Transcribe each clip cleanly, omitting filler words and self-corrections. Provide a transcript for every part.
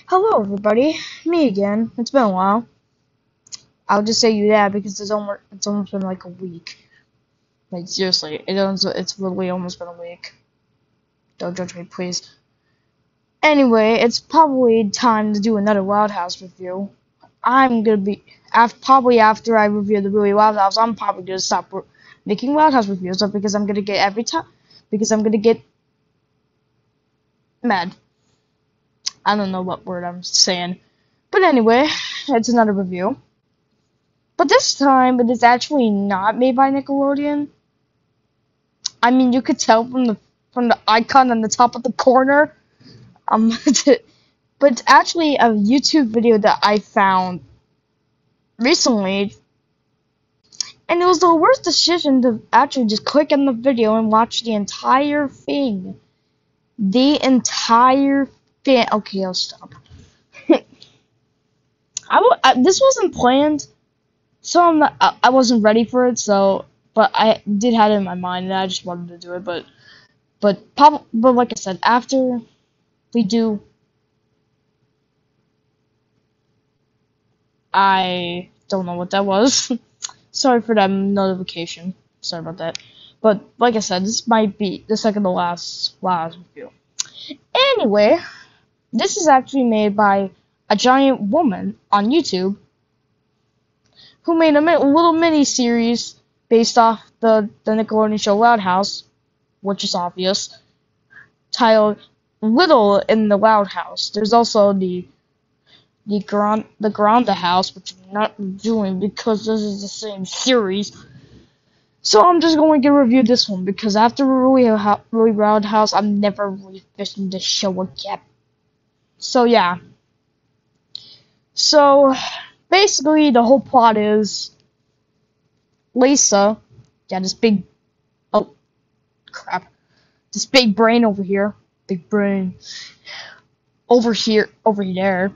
Hello, everybody. Me again. It's been a while. I'll just say you that because it's almost been like a week. Like seriously, it's literally almost been a week. Don't judge me, please. Anyway, it's probably time to do another Wild House review. I'm gonna be probably after I review the really Wild House. I'm probably gonna stop making Wild House reviews up because I'm gonna get mad. I don't know what word I'm saying. But anyway, it's another review. But this time, it is actually not made by Nickelodeon. I mean, you could tell from the icon on the top of the corner. But it's actually a YouTube video that I found recently, and it was the worst decision to actually just click on the video and watch the entire thing. The entire thing. Okay, I'll stop. This wasn't planned. So I wasn't ready for it, but I did have it in my mind, and I just wanted to do it. But like I said, after we do, I don't know what that was. Sorry for that notification. Sorry about that. But like I said, this might be the second to last review. Anyway, this is actually made by a giant woman on YouTube who made a little mini-series based off the Nickelodeon show Loud House, which is obvious, titled Little in the Loud House. There's also the Granda House, which I'm not doing because this is the same series. So I'm just going to review this one because after really Loud House, I'm never really fishing this show again. So yeah. So basically, the whole plot is Lisa, this big, oh crap, this big brain over here, big brain over there.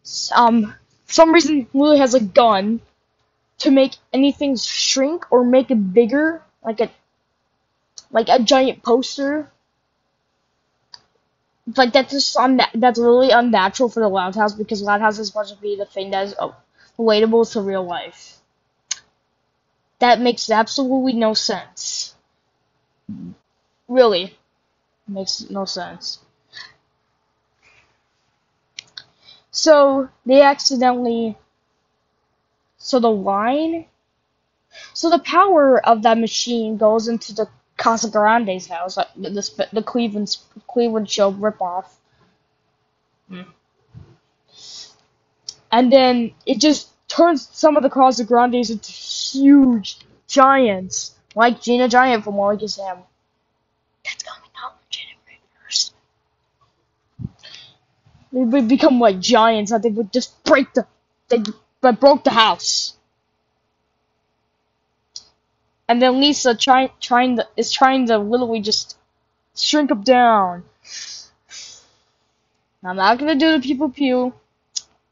Some reason Lily has a gun to make anything shrink or make it bigger, like a giant poster. Like that's really unnatural for the Loud House because Loud House is supposed to be the thing that is relatable to real life. That makes absolutely no sense. Really, makes no sense. So they accidentally. So the power of that machine goes into the Casa Grande's house, like the Cleveland show ripoff. And then it just turns some of the Casa Grandes into huge giants, like Gina Giant from Wally and Sam. That's coming out January 1st. They would become like giants that they would just they broke the house. And then Lisa is trying to literally just shrink them down. I'm not gonna do the people pew.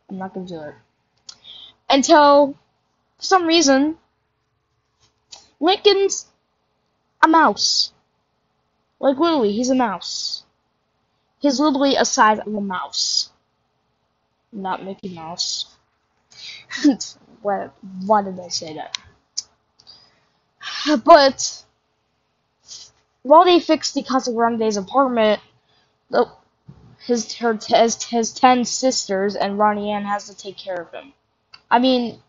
I'm not gonna do it. Until, for some reason, Lincoln's a mouse. Like literally, he's a mouse. He's literally a size of a mouse. Not Mickey Mouse. Why did I say that? But while they fix the Casa Grande's apartment, his 10 sisters and Ronnie Ann has to take care of him. I mean,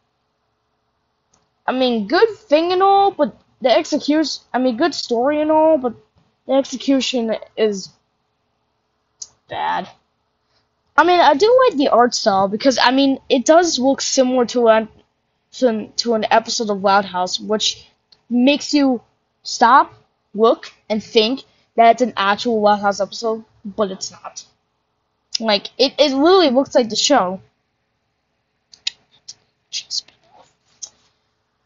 good thing and all, but the execution. Good story and all, but the execution is bad. I do like the art style because it does look similar to an episode of Loud House, which makes you stop, look, and think that it's an actual Loud House episode, but it's not. Like, it really looks like the show.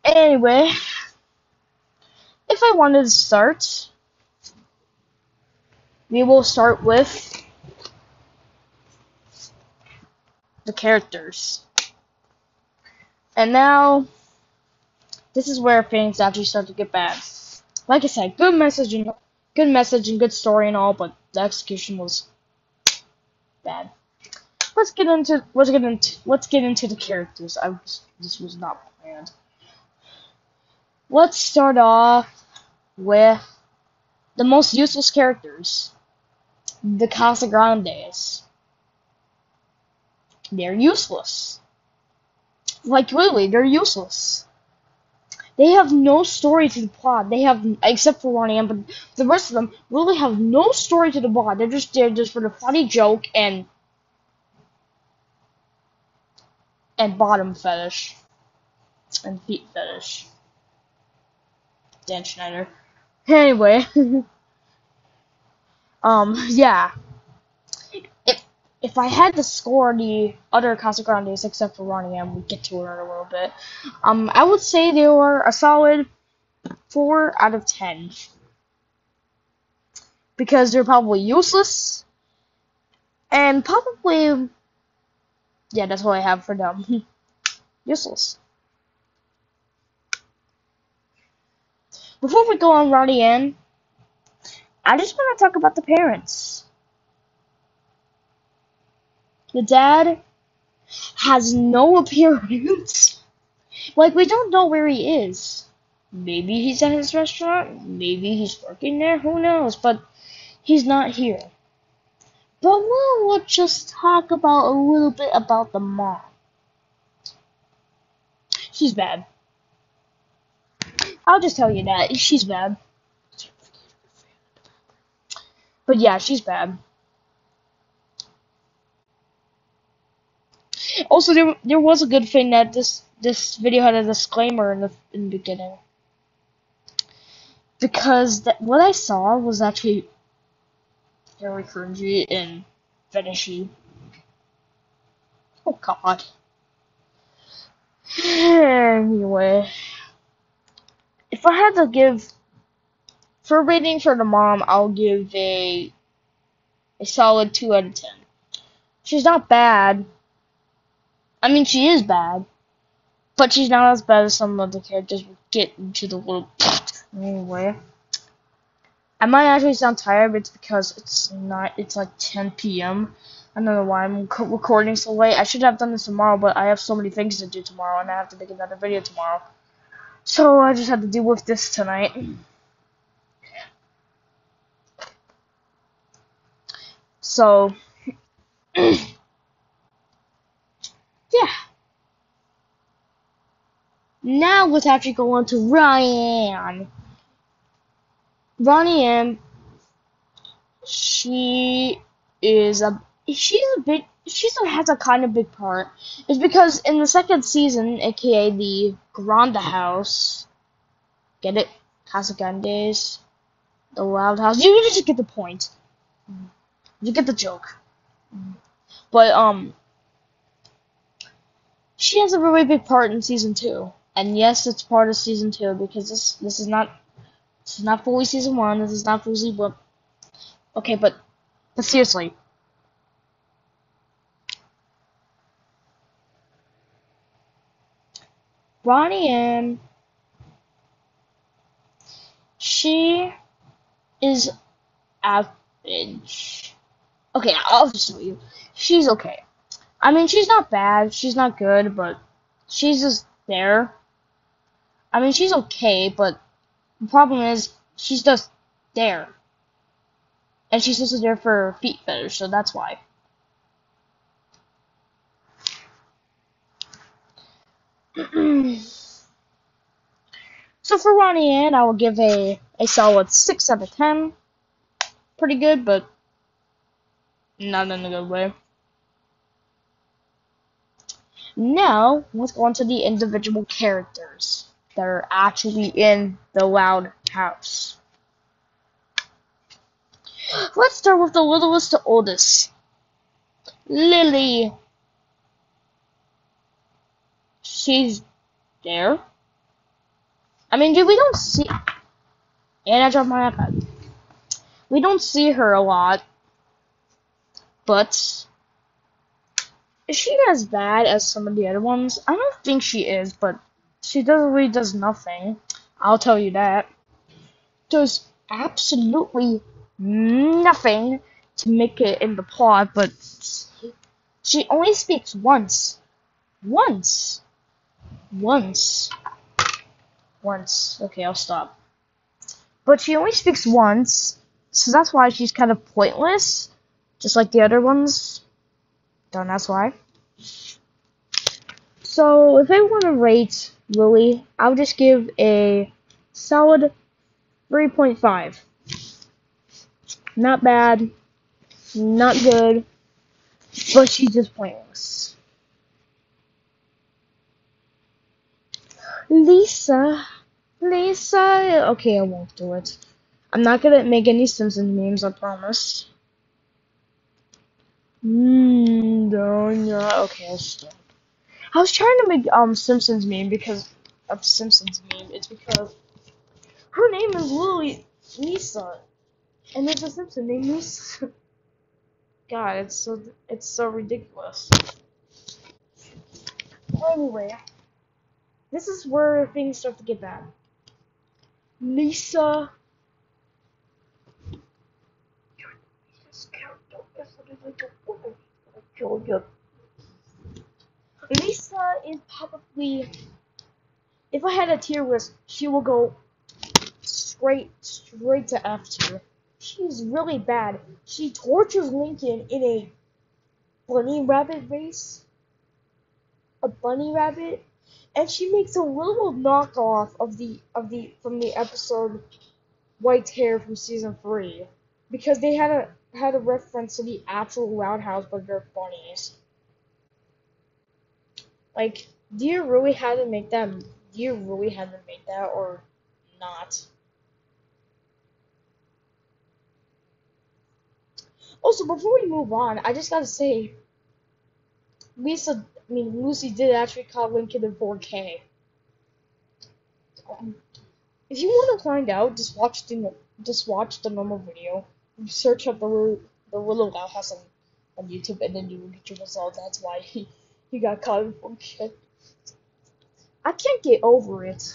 Anyway, if I wanted to start, we will start with the characters. And now, this is where things actually start to get bad. Like I said, good message and good story and all, but the execution was bad. Let's get into the characters. This was not planned. Let's start off with the most useless characters, the Casa Grandes. They're useless. Like, really, they're useless. They have no story to the plot. They have, except for Ronnie, but the rest of them really have no story to the plot. They're just there just for the funny joke and bottom fetish and feet fetish. Dan Schneider. Anyway, yeah. If I had to score the other Casa Grandes except for Ronnie M, we'll get to it in a little bit. I would say they were a solid 4 out of 10. Because they're probably useless. And probably, yeah, that's what I have for them. Useless. Before we go on Ronnie M, I just want to talk about the parents. The dad has no appearance. Like, we don't know where he is. Maybe he's at his restaurant. Maybe he's working there. Who knows? But he's not here. But we'll just talk about a little bit about the mom. She's bad. I'll just tell you that. She's bad. But yeah, she's bad. Also, there was a good thing that this video had a disclaimer in the beginning, because what I saw was actually very cringy and fetishy. Oh God. Anyway, if I had to give for a rating for the mom, I'll give a solid 2 out of 10. She's not bad. I mean, she is bad, but she's not as bad as some of the characters. We'll get into the little... Anyway. I might actually sound tired, but it's because it's like 10 p.m. I don't know why I'm recording so late. I should have done this tomorrow, but I have so many things to do tomorrow, and I have to make another video tomorrow. So I just had to deal with this tonight. So... yeah. Now let's actually go on to Ryan. Ronnie M. She has a kind of big part. It's because in the second season, aka the Grande House, get it? Casa Grandes, the Wild House. You just get the point. You get the joke. But she has a really big part in season 2, and yes, it's part of season 2 because this is not fully season 1. This is not fully but okay, but seriously, Ronnie M. She is average. Okay, I'll just show you. She's okay. I mean, she's not bad, she's not good, but she's just there. I mean, she's okay, but the problem is, she's just there. And she's just there for feet fetish, so that's why. So for Ronnie Ann, I will give a solid 6 out of 10. Pretty good, but not in a good way. Now, let's go on to the individual characters that are actually in the Loud House. Let's start with the littlest to oldest. Lily. She's there. I mean, we don't see... And I dropped my iPad. We don't see her a lot. But... is she as bad as some of the other ones? I don't think she is, but she really does nothing. I'll tell you that. Does absolutely nothing to make it in the plot, but she only speaks once. Once. Okay, I'll stop. But she only speaks once, so that's why she's kind of pointless, just like the other ones. That's why. So, if I want to rate Lily, I'll just give a solid 3.5. Not bad, not good, but she's just pointless. Lisa, okay, I won't do it. I'm not gonna make any Simpsons memes, I promise. No, okay, I'll stop. I was trying to make Simpsons meme because of Simpsons meme. It's because her name is Lisa, and there's a Simpson named Lisa. God, it's so ridiculous. Anyway, this is where things start to get bad. Lisa. Lisa is probably, if I had a tier list, she will go straight to F tier. She's really bad. She tortures Lincoln in a bunny rabbit race. A bunny rabbit, and she makes a little knockoff of the from the episode White Hair from season 3, because they had a reference to the actual Roundhouse, but they're bunnies. Like, do you really have to make that? Do you really have to make that or not? Also, before we move on, I just gotta say, Lucy did actually call Lincoln in 4K. If you want to find out, just watch the normal video. You search up the little Roundhouse on YouTube, and then you will get your result. That's why he got caught in 4K. I can't get over it.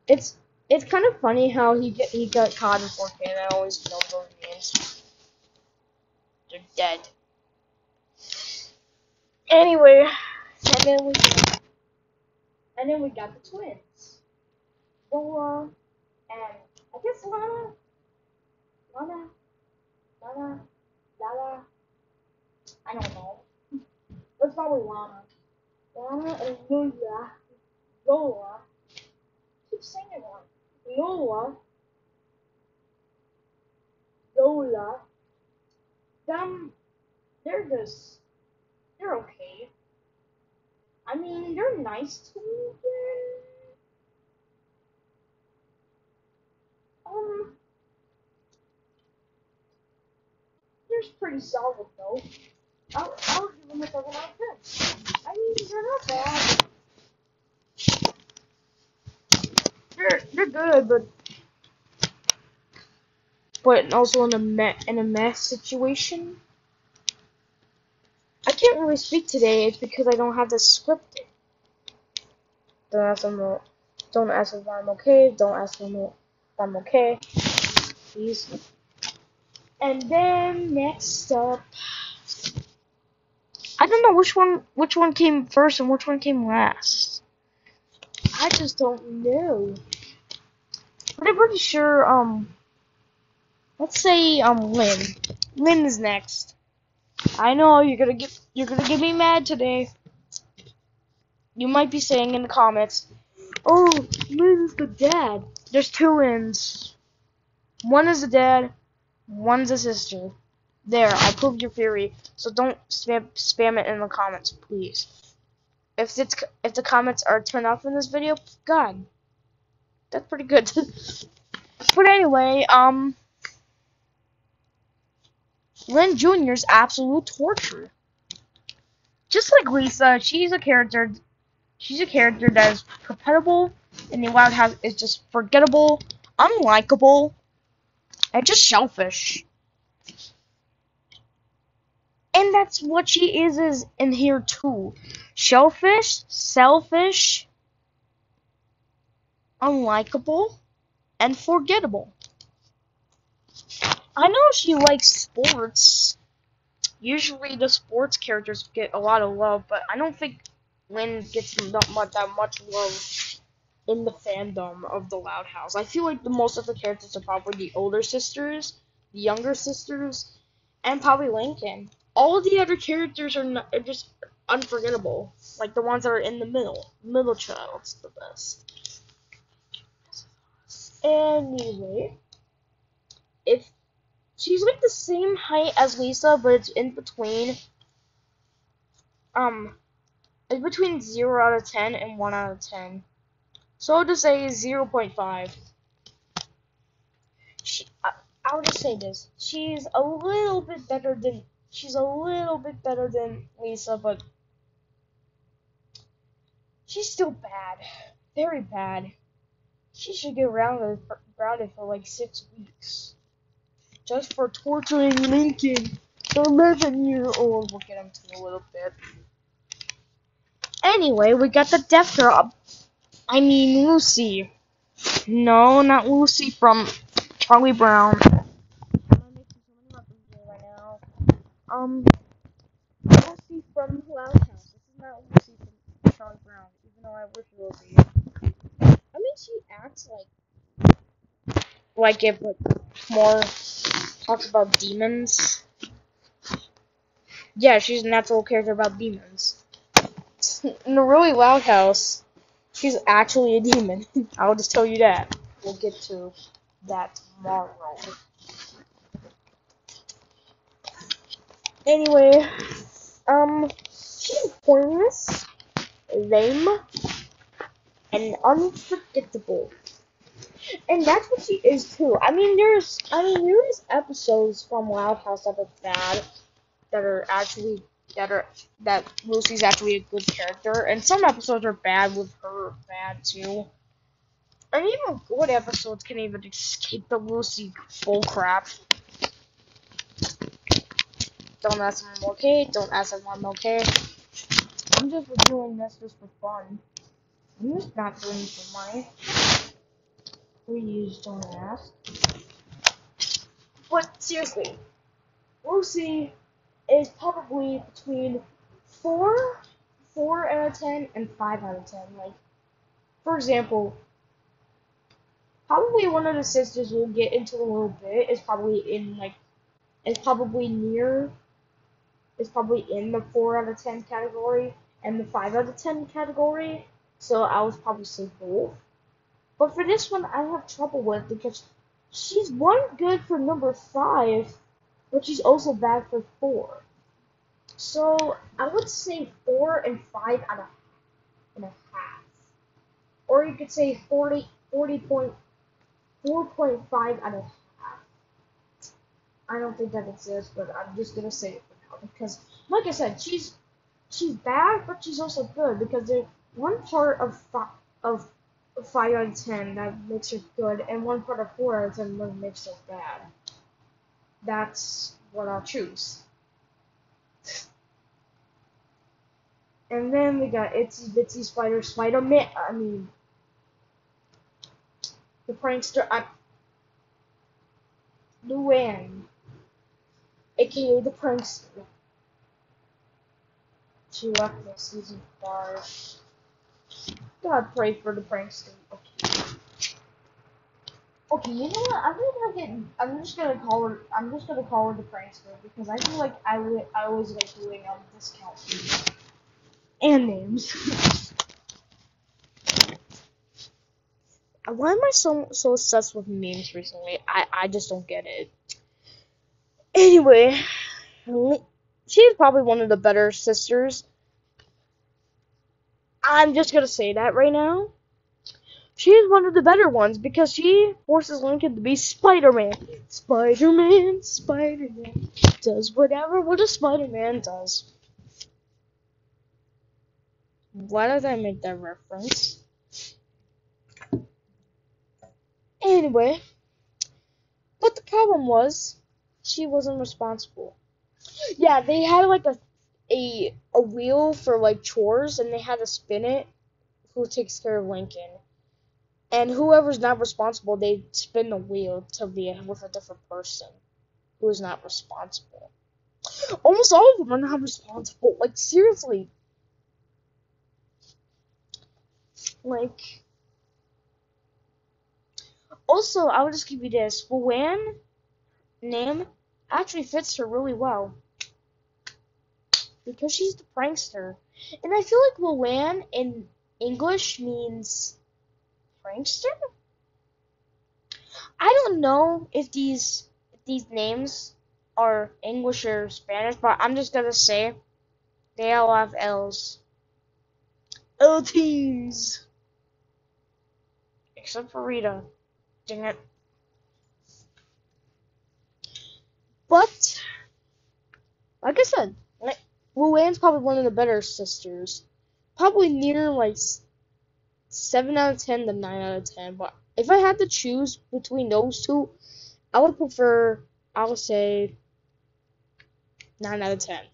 It's kind of funny how he got caught in 4K, and I always know those memes. They're dead. Anyway, and then we got the twins, Lola, and I guess Lana, I don't know. Let's probably Lana and Lola. Keep saying it wrong. Lola. They're okay. I mean, they're nice to me. They're pretty solid though. I'll give them a 7 out of 10. I mean, they're not bad. They're good, but also in a mess situation. I can't really speak today. It's because I don't have this scripted. Don't ask if I'm okay. Don't ask if I'm okay. Please. And then next up, I don't know which one came first and which one came last. I just don't know. But I'm pretty sure let's say Lynn. Lynn is next. I know you're gonna get me mad today. You might be saying in the comments, "Oh, Lynn is the dad." There's 2 Lyns. One is the dad, one's a sister. There, I proved your theory. So don't spam it in the comments, please. If the comments are turned off in this video, God, that's pretty good. But anyway, Lynn Jr.'s absolute torture. Just like Lisa, she's a character that is repetitive, and the Wild House is just forgettable, unlikable, and just selfish. And that's what she is in here too. Selfish, unlikable, and forgettable. I know she likes sports. Usually the sports characters get a lot of love, but I don't think Lynn gets that much love in the fandom of the Loud House. I feel like the most of the characters are probably the older sisters, the younger sisters, and probably Lincoln. All of the other characters are just unforgettable. Like the ones that are in the middle. Middle child's the best. Anyway, if she's like the same height as Lisa, but it's in between. It's between 0 out of 10 and 1 out of 10. So I'll just say 0.5. I'll just say this. She's a little bit better than Lisa, but she's still bad. Very bad. She should get grounded for like 6 weeks. Just for torturing Lincoln, the 11-year-old. We'll get into a little bit. Anyway, we got the deaf girl. I mean Lucy. No, not Lucy from Charlie Brown. I'm making so many references right now. Lucy from Loud House. This is not Lucy from Charlie Brown, even though I wish it would be. I mean, she acts like it, but more talks about demons. Yeah, she's a natural character about demons. In a really Loud House, she's actually a demon. I'll just tell you that. We'll get to that tomorrow. Anyway, she's pointless, lame, and unpredictable. And that's what she is too. There's episodes from Loud House that are bad, that Lucy's actually a good character, and some episodes are bad with her bad too. And even good episodes can even escape the Lucy bullcrap. Don't ask if I'm okay. Don't ask if I'm okay. I'm just doing this just for fun. I'm just not doing it for money. Please don't ask. But seriously, Lucy is probably between 4 out of 10 and 5 out of 10. Like, for example, probably one of the sisters we'll get into a little bit is probably in the 4 out of 10 category and the 5 out of 10 category. So I would probably say both. But for this one, I have trouble with because she's good for number 5, but she's also bad for 4. So I would say 4 and 5 out of and a half. Or you could say 4.5 out of half. I don't think that exists, but I'm just gonna say it for now because, like I said, she's bad, but she's also good because there's one part of 5 out of 10 that makes her good, and one part of 4 out of 10 that makes her bad. That's what I'll choose. And then we got Itsy Bitsy Spider-Man. The prankster, Luann, aka the prankster. She left this season 5. God, pray for the prankster. Okay, you know what? I'm just gonna call her the prankster because I feel like I always like doing discount and names. Why am I so obsessed with memes recently? I just don't get it. Anyway, she's probably one of the better sisters. I'm just gonna say that right now. She is one of the better ones because she forces Lincoln to be Spider-Man. Spider-Man does what a Spider-Man does. Why did I make that reference? Anyway, but the problem was she wasn't responsible. Yeah, they had like a wheel for like chores, and they had to spin it. Who takes care of Lincoln? And whoever's not responsible, they spin the wheel to be with a different person. who is not responsible. Almost all of them are not responsible. Like, seriously. Like, also, I would just give you this. Luann name actually fits her really well. Because she's the prankster. And I feel like Luann in English means prankster? I don't know if these names are English or Spanish, but I'm just gonna say they all have L's. LTs! Except for Rita. Dang it. But, like I said, Luann's probably one of the better sisters. Probably near, like, 7 out of 10 to 9 out of 10. But if I had to choose between those two, I would say 9 out of 10.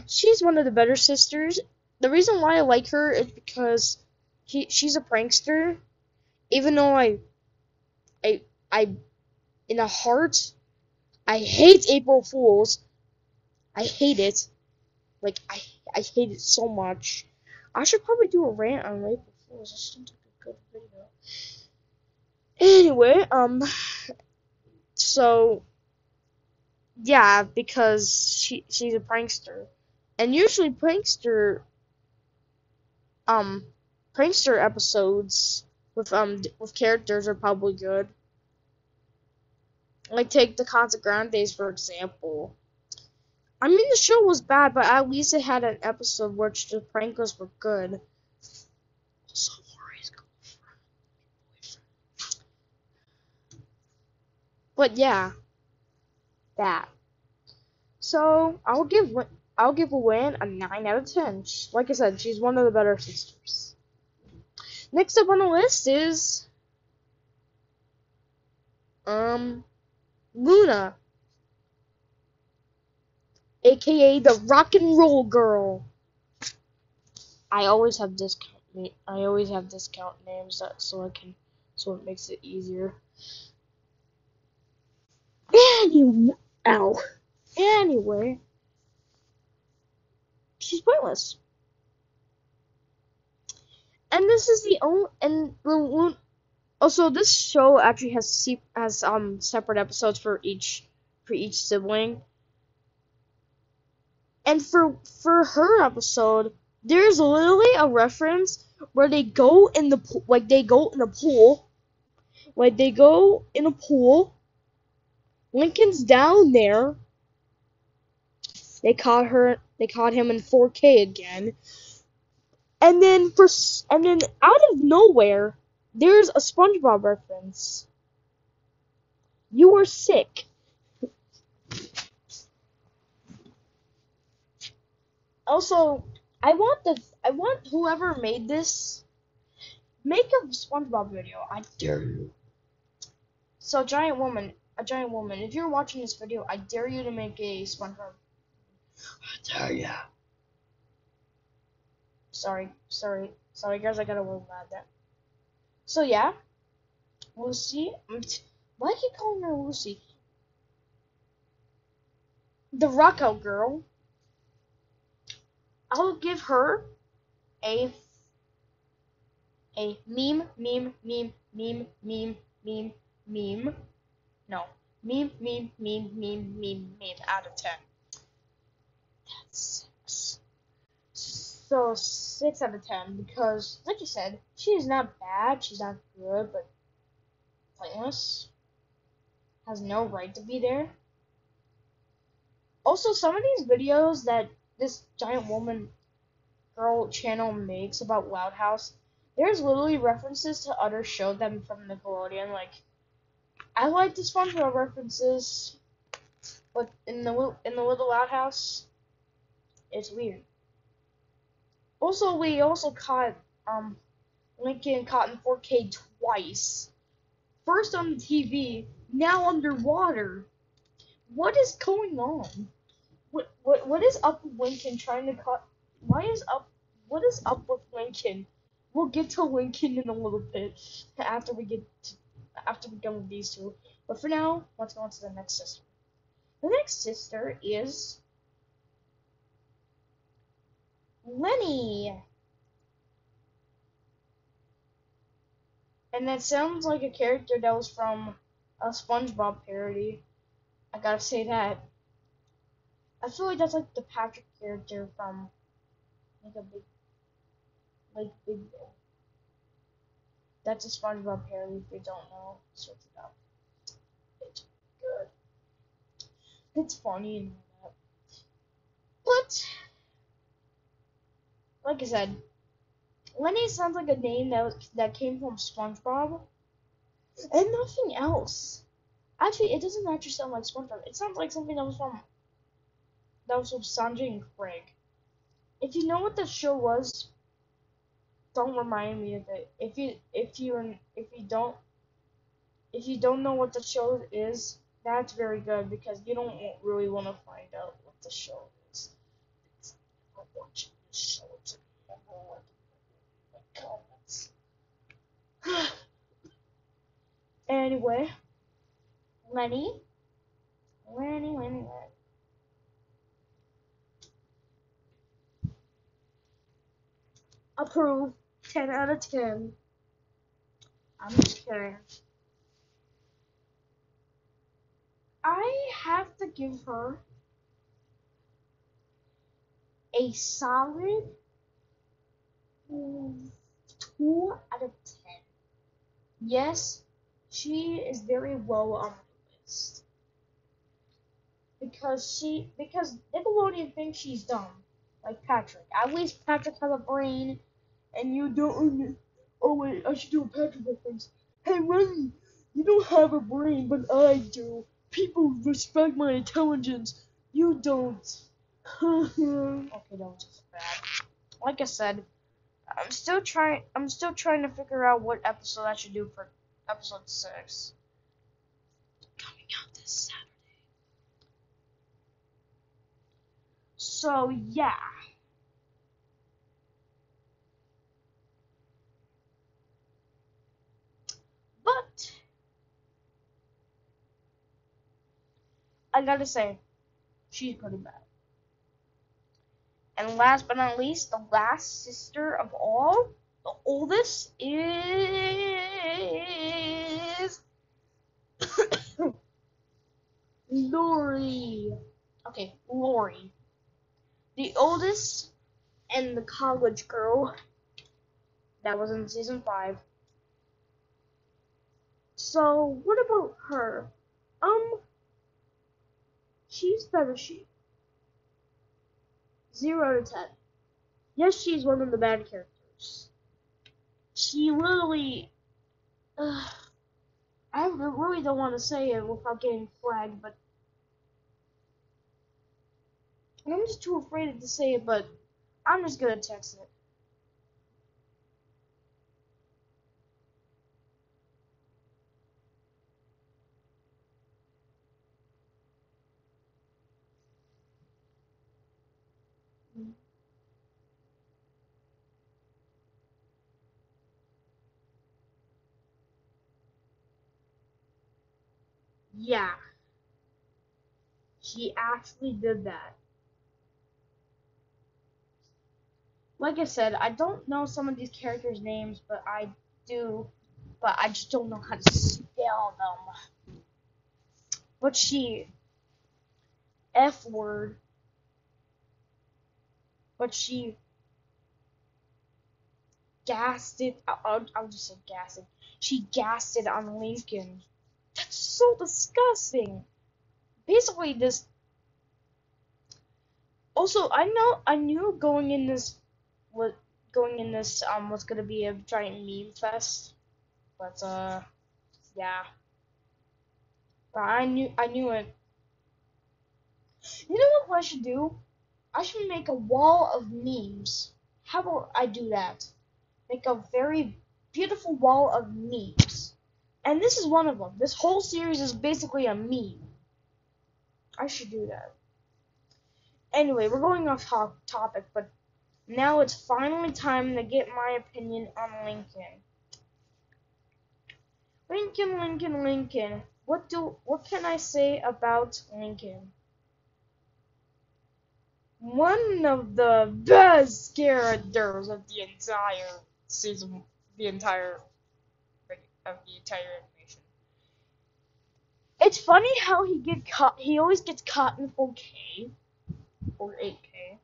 She's one of the better sisters. The reason why I like her is because she's a prankster. Even though I in a heart, I hate April Fools. I hate it. Like, I hate it so much. I should probably do a rant on April Fools. This seems like a good video. Anyway, so, yeah, because she's a prankster. And usually prankster episodes with characters are probably good. Like, take the Consagrantes, for example. I mean, the show was bad, but at least it had an episode which the prankers were good. Also, Lori's girlfriend. But yeah, that. So I'll give Luann a 9 out of 10. Like I said, she's one of the better sisters. Next up on the list is Luna, aka the Rock and Roll Girl. I always have discount names so it makes it easier. Anyway, she's pointless. And this is the only also this show actually has separate episodes for each sibling. And for her episode, there's literally a reference where they go in the pool, Lincoln's down there. They caught him in 4K again. And then out of nowhere, there's a SpongeBob reference. You were sick. Also, I want whoever made this, make a SpongeBob video. I dare you. So, a giant woman, if you're watching this video, I dare you to make a SpongeBob. I dare ya. Sorry, guys, I got a little mad there. So, yeah. Lucy. Why do you keep calling her Lucy? The Rocco girl. I'll give her a meme out of 10. That's 6. So 6 out of 10 because, like you said, she is not bad, she's not good, but pointless. Has no right to be there. Also, some of these videos that this giant woman girl channel makes about Loud House, there's literally references to other shows them from Nickelodeon. Like, I like the SpongeBob references, but in the Little Loud House, it's weird. Also, we also caught Lincoln caught in 4K twice. First on the TV, now underwater. What is going on? What is up with Lincoln trying to cut? What is up with Lincoln? We'll get to Lincoln in a little bit after we get done with these two. But for now, let's go on to the next sister. The next sister is Lenny. And that sounds like a character that was from a SpongeBob parody. I gotta say that. I feel like that's like the Patrick character from like a big. That's a SpongeBob parody. If you don't know, search it up. It's good. It's funny and all that. But like I said, Lenny sounds like a name that came from SpongeBob and nothing else. Actually, it doesn't actually sound like SpongeBob. It sounds like something that was from Sanjay and Craig. If you know what the show was, don't remind me of it. If you don't know what the show is, that's very good because you don't really want to find out what the show is. I'm watching the show to remember my comments. Anyway, Lenny. Approve. 10 out of 10. I'm just kidding. I have to give her a solid 2 out of 10. Yes, she is very low on my list. Because Nickelodeon thinks she's dumb. Like Patrick. At least Patrick has a brain and you don't. Oh wait, I should do a Patrick reference. Hey Lenny, you don't have a brain, but I do. People respect my intelligence. You don't. Okay, that was just bad. Like I said, I'm still trying to figure out what episode I should do for episode 6. Coming out this Saturday. So yeah. But I gotta say, she's pretty bad. And last but not least, the last sister of all, the oldest, is Lori. Okay, Lori. The oldest and the college girl that was in season 5. So, what about her? She's better. 0 to 10. Yes, she's one of the bad characters. She literally. I really don't want to say it without getting flagged, but. And I'm just too afraid to say it, but I'm just gonna text it. Yeah. She actually did that. Like I said, I don't know some of these characters' names, but I do. But I just don't know how to spell them. But she. F word. But she. Gassed it. I'll just say gassed it. She gassed it on Lincoln. That's so disgusting. Basically, this. Also, I knew going in this was gonna be a giant meme fest, but yeah. But I knew it. You know what I should do? I should make a wall of memes. How about I do that? Make a very beautiful wall of memes. And this is one of them. This whole series is basically a meme. I should do that. Anyway, we're going off topic, but now it's finally time to get my opinion on Lincoln. Lincoln. what can I say about Lincoln? One of the best characters of the entire season, the entire of the entire animation. It's funny how he get caught. He always gets caught in 4K or 8K.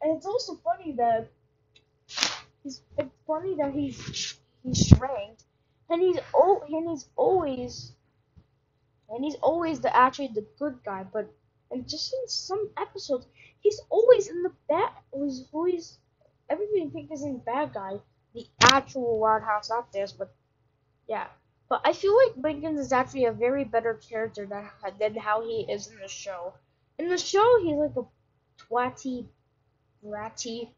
And it's also funny that it's funny that he's shranked, and he's always the actually the good guy, but and just in some episodes he's always in the bad. He's always everybody thinks he's in the bad guy, the actual Roundhouse, not this, but yeah. But I feel like Lincoln is actually a very better character than how he is in the show. In the show, he's like a twatty, bratty,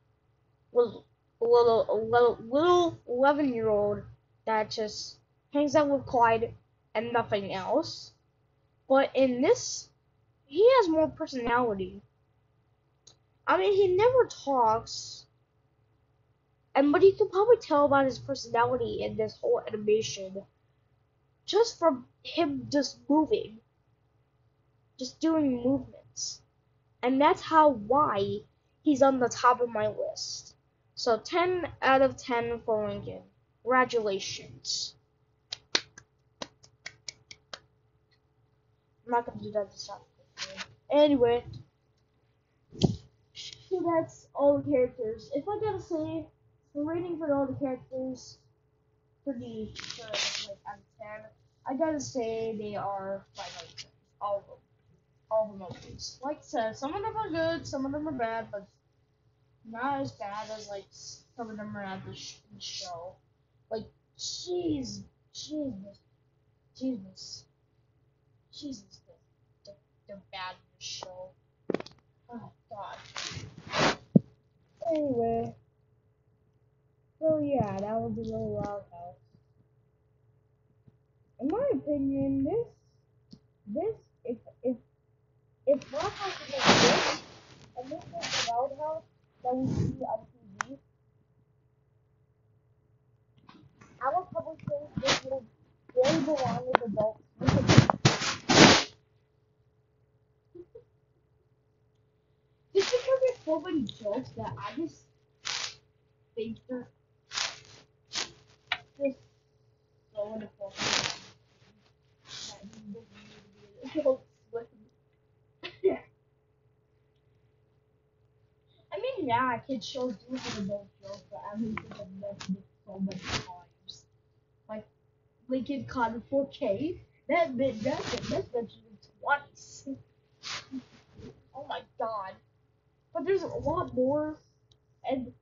little, little 11-year-old that just hangs out with Clyde and nothing else. But in this, he has more personality. I mean, he never talks, but you can probably tell about his personality in this whole animation just from him just moving, just doing movements. And that's why he's on the top of my list. So 10 out of 10 for Lincoln. Congratulations. I'm not gonna do that this time. Anyway, so that's all the characters. If I gotta say, the rating for all the characters for like out of 10, I gotta say they are 5 out of 10. All of them. All the movies. Like I said, some of them are good, some of them are bad, but not as bad as like some of them are at the show. Like, Jesus, Jesus, they're bad in the show. Oh God. Anyway, so yeah, that was a little Wild House. In my opinion, this, if Wild House is like this, and this is the Wild House that we see on TV, I would probably say this will very belong with adults. Just because there's so many jokes that I just think they're just so inappropriate. I mean, yeah, kids shows do have adult jokes, but I mean, they've missed it so many times. Like, Lincoln Cotton 4K, that's mentioned twice. Oh my god. But there's a lot more, and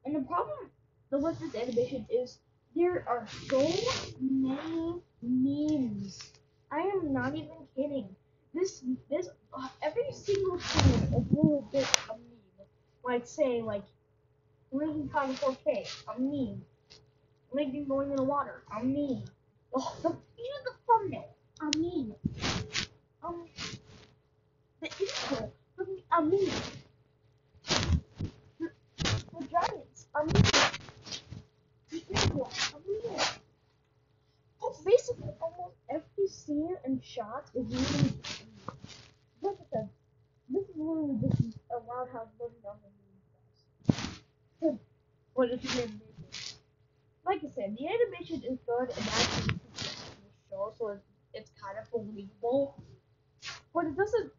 the problem with this animation is there are so many memes. I am not even kidding. This every single scene is a little bit a meme. Like say like Lincoln Cotton 4K, a meme. Lincoln going in the water, a meme. Even the thumbnail, a meme. Um, the intro, a meme. The giants, a meme. The intro, a meme. Oh, basically, almost every scene and shot is literally like I said, this is literally just a Wild House living on the moon. But it's an animation. Like I said, the animation is good and actually fits in the show, so it's kind of believable. But it doesn't.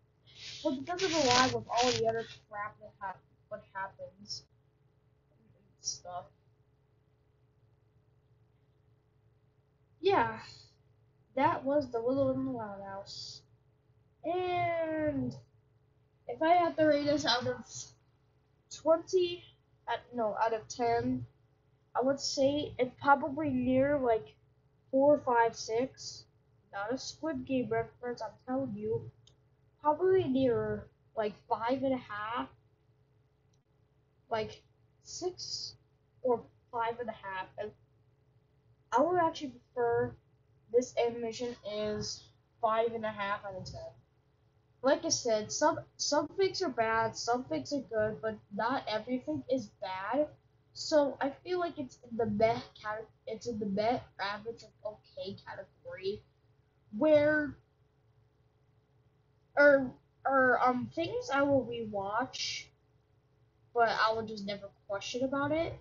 But it doesn't rely with all the other crap that what happens and stuff. Yeah, that was the Little in the Wild House. And if I had to rate this out of 20, out of 10, I would say it's probably near like 4, 5, 6. Not a Squid Game reference, I'm telling you. Probably near like 5.5, like 6 or 5.5. And I would actually prefer this animation is 5.5 out of 10. Like I said, some things are bad, some things are good, but not everything is bad. So I feel like it's in the meh it's in the meh average like okay category where things I will rewatch but I will just never question about it.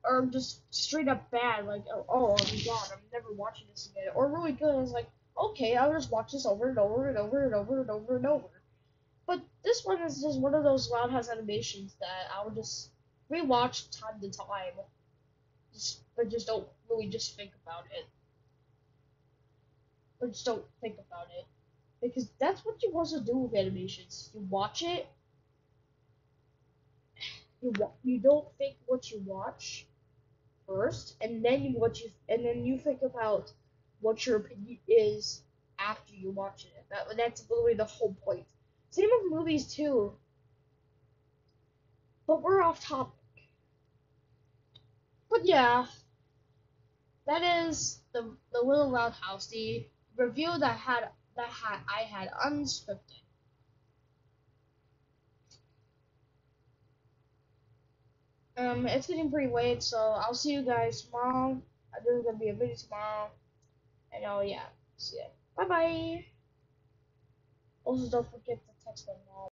Or just straight up bad, like oh my god, I'm never watching this again. Or really good, it's like, okay, I'll just watch this over and over and over and over and over and over. But this one is just one of those Loud House animations that I will just rewatch time to time. But just don't really just think about it. But just don't think about it. Because that's what you're supposed to do with animations. You watch it, you don't think what you watch first, and then you think about what your opinion is after you watch it. That's literally the whole point. Same with movies too. But we're off topic. But yeah, that is the Little Loud House, the review I had unscripted. It's getting pretty late, so I'll see you guys tomorrow. There's gonna be a video tomorrow, and yeah, see ya. Bye bye. Also, don't forget to text my mom.